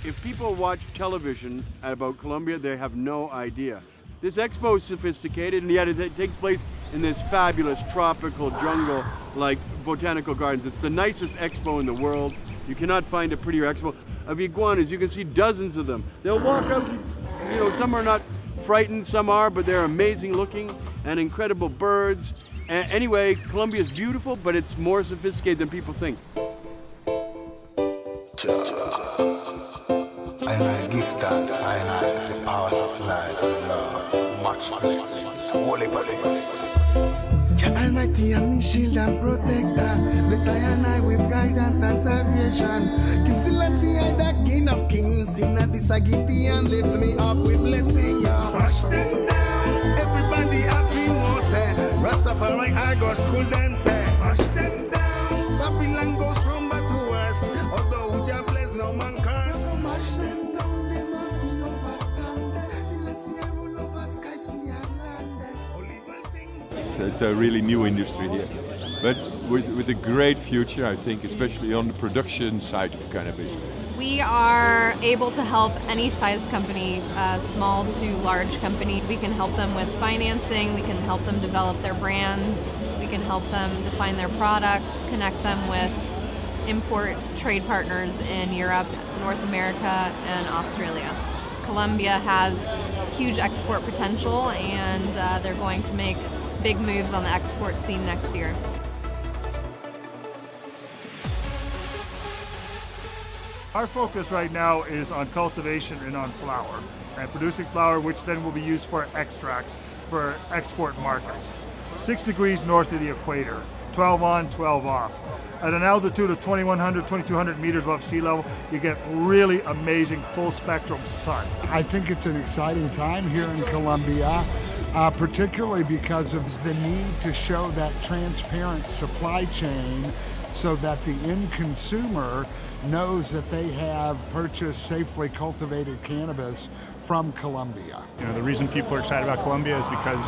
If people watch television about Colombia, they have no idea. This expo is sophisticated, and yet it takes place in this fabulous tropical jungle like botanical gardens. It's the nicest expo in the world. You cannot find a prettier expo of iguanas. You can see dozens of them. They'll walk out, you know, some are not frightened, some are, but they're amazing looking and incredible birds. Anyway, Colombia is beautiful, but it's more sophisticated than people think. I give thanks, I the powers of life, love, much blessings, holy bodies. Jah Almighty and me shield and protector, bless I and I with guidance and salvation. King Selassie, I the King of Kings, in a disagity and lift me up with blessing. Yeah. Rush them down, everybody happy no say. Rastafari I go school then say. Rush them down, Babylon goes from bad to worst. Although Jah bless no man curse. Rush them down, them have been overstand. Selassie I will over sky, sea and land. It's a really new industry here, but with a great future, I think, especially on the production side of cannabis. We are able to help any size company, small to large companies. We can help them with financing, we can help them develop their brands, we can help them define their products, connect them with import trade partners in Europe, North America, and Australia. Colombia has huge export potential, and they're going to make big moves on the export scene next year. Our focus right now is on cultivation and on flower, and producing flower which then will be used for extracts for export markets. 6 degrees north of the equator, 12 on, 12 off. At an altitude of 2,100, 2,200 meters above sea level, you get really amazing full spectrum sun. I think it's an exciting time here in Colombia, particularly because of the need to show that transparent supply chain so that the end consumer knows that they have purchased safely cultivated cannabis from Colombia. You know, the reason people are excited about Colombia is because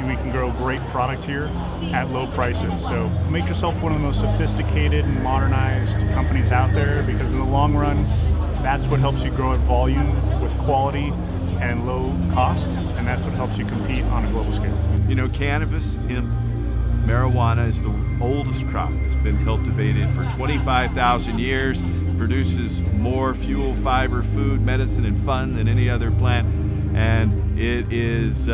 we can grow great product here at low prices. So make yourself one of the most sophisticated and modernized companies out there, because in the long run, that's what helps you grow at volume with quality and low cost, and that's what helps you compete on a global scale. You know, cannabis, marijuana is the oldest crop. It's been cultivated for 25,000 years, produces more fuel, fiber, food, medicine, and fun than any other plant, and it is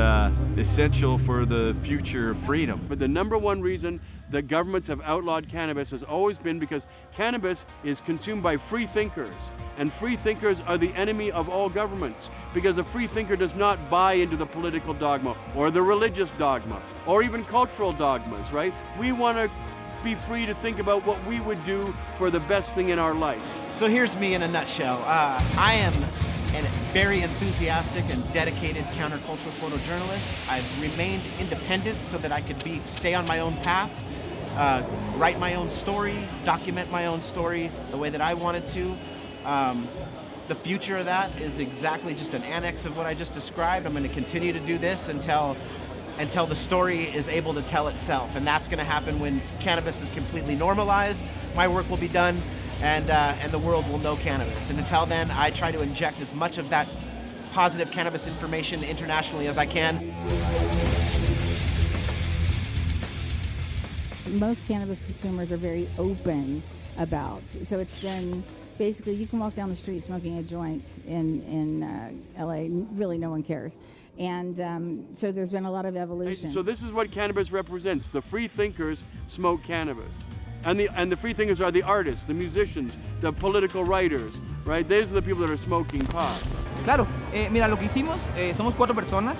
essential for the future of freedom. But the number one reason that governments have outlawed cannabis has always been because cannabis is consumed by free thinkers, and free thinkers are the enemy of all governments, because a free thinker does not buy into the political dogma or the religious dogma or even cultural dogmas, right? We want to be free to think about what we would do for the best thing in our life. So here's me in a nutshell. I am a very enthusiastic and dedicated countercultural photojournalist. I've remained independent so that I could stay on my own path, write my own story, document my own story the way that I wanted to. The future of that is exactly just an annex of what I just described. I'm going to continue to do this until the story is able to tell itself, and that's going to happen when cannabis is completely normalized. My work will be done, and the world will know cannabis. And until then, I try to inject as much of that positive cannabis information internationally as I can. Most cannabis consumers are very open about, so it's been basically, you can walk down the street smoking a joint in LA, really no one cares. And so there's been a lot of evolution. So this is what cannabis represents. The free thinkers smoke cannabis. And the free thinkers are the artists, the musicians, the political writers, right? Those are the people that are smoking pot. Claro, mira, lo que hicimos, somos 4 personas,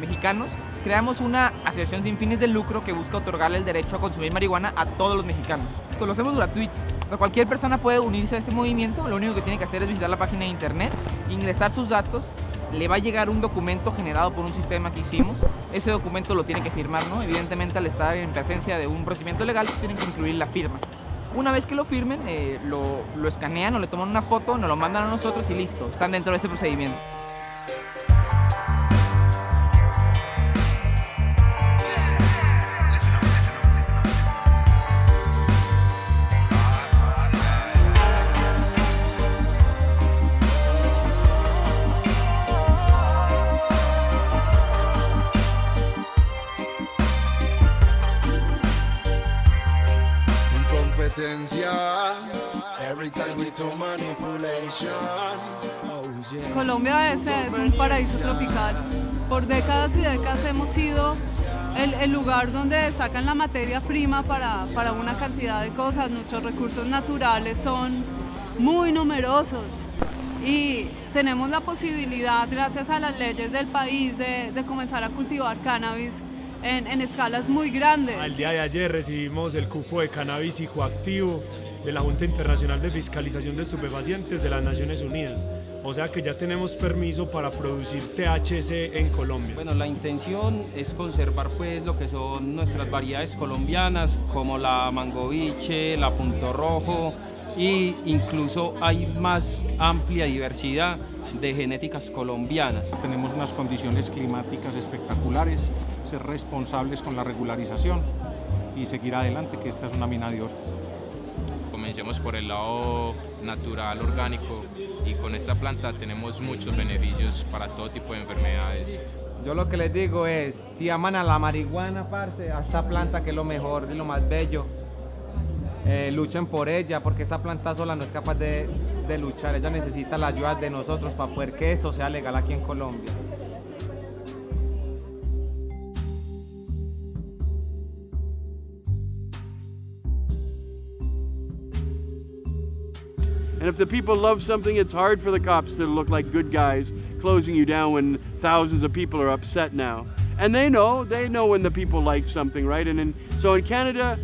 mexicanos, creamos una asociación sin fines de lucro que busca otorgarle el derecho a consumir marihuana a todos los mexicanos. Esto lo hacemos gratuito. O sea, cualquier persona puede unirse a este movimiento, lo único que tiene que hacer es visitar la página de internet, ingresar sus datos, le va a llegar un documento generado por un sistema que hicimos. Ese documento lo tiene que firmar, ¿no? Evidentemente, al estar en presencia de un procedimiento legal, tienen que incluir la firma. Una vez que lo firmen, lo escanean o le toman una foto, nos lo mandan a nosotros y listo, están dentro de este procedimiento. pretension. Every time we do manipulation. Oh yeah. Colombia es un paraíso tropical. Por décadas y décadas hemos sido el lugar donde sacan la materia prima para una cantidad de cosas. Nuestros recursos naturales son muy numerosos y tenemos la posibilidad, gracias a las leyes del país, de comenzar a cultivar cannabis en escalas muy grandes. El día de ayer recibimos el cupo de cannabis psicoactivo de la Junta Internacional de Fiscalización de Estupefacientes de las Naciones Unidas. O sea que ya tenemos permiso para producir THC en Colombia. Bueno, la intención es conservar pues lo que son nuestras variedades colombianas, como la mangoviche, la punto rojo, e incluso hay más amplia diversidad de genéticas colombianas. Tenemos unas condiciones climáticas espectaculares, ser responsables con la regularización y seguir adelante, que esta es una mina de oro. Comencemos por el lado natural, orgánico, y con esta planta tenemos muchos beneficios para todo tipo de enfermedades. Yo lo que les digo es, si aman a la marihuana, parce, a esta planta que es lo mejor y lo más bello, luchen por ella, porque esta planta sola no es capaz de luchar, ella necesita la ayuda de nosotros para poder que esto sea legal aquí en Colombia. And if the people love something, it's hard for the cops to look like good guys closing you down when thousands of people are upset now. And they know when the people like something, right? So in Canada,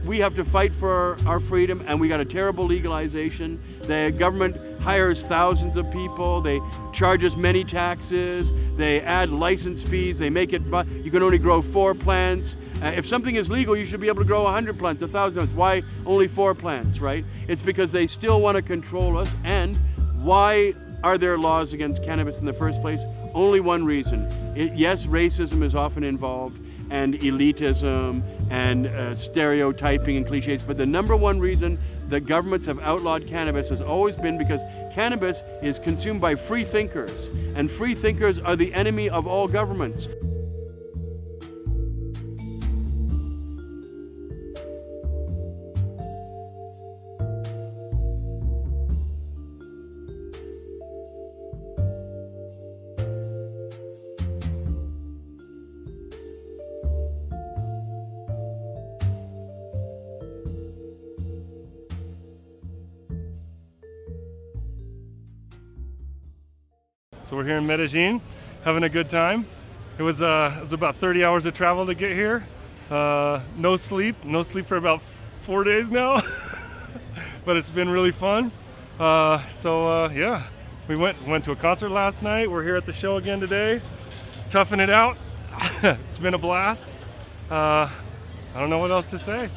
we have to fight for our freedom, and we got a terrible legalization. The government hires thousands of people, they charge us many taxes, they add license fees, they make it, you can only grow 4 plants. If something is legal, you should be able to grow 100 plants, 1,000 plants. Why only 4 plants, right? It's because they still want to control us. And why are there laws against cannabis in the first place? Only one reason. Yes, racism is often involved, and elitism, and stereotyping and cliches, but the number one reason that governments have outlawed cannabis has always been because cannabis is consumed by free thinkers, and free thinkers are the enemy of all governments. So we're here in Medellin, having a good time. It was about 30 hours of travel to get here. No sleep for about 4 days now. But it's been really fun. Yeah, we went to a concert last night. We're here at the show again today, toughing it out. It's been a blast. I don't know what else to say.